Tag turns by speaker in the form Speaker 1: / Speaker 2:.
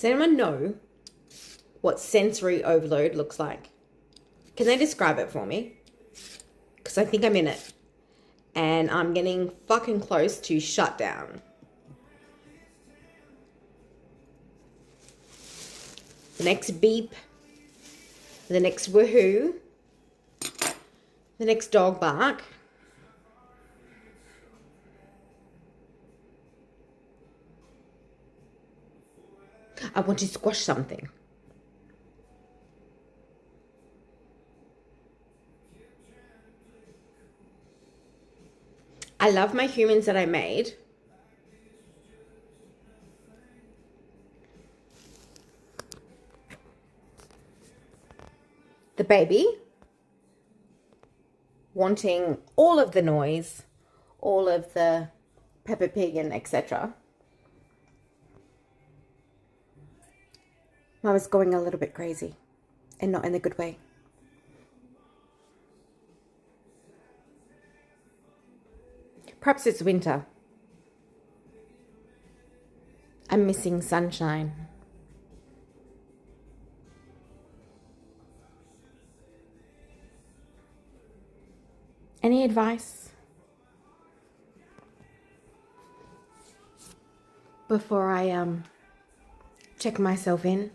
Speaker 1: Does anyone know what sensory overload looks like? Can they describe it for me? Because I think I'm in it. And I'm getting fucking close to shutdown. The next beep. The next woohoo. The next dog bark. I want to squash something. I love my humans that I made. The baby wanting all of the noise, all of the Peppa Pig and etc. I was going a little bit crazy and not in a good way. Perhaps it's winter. I'm missing sunshine. Any advice before I check myself in?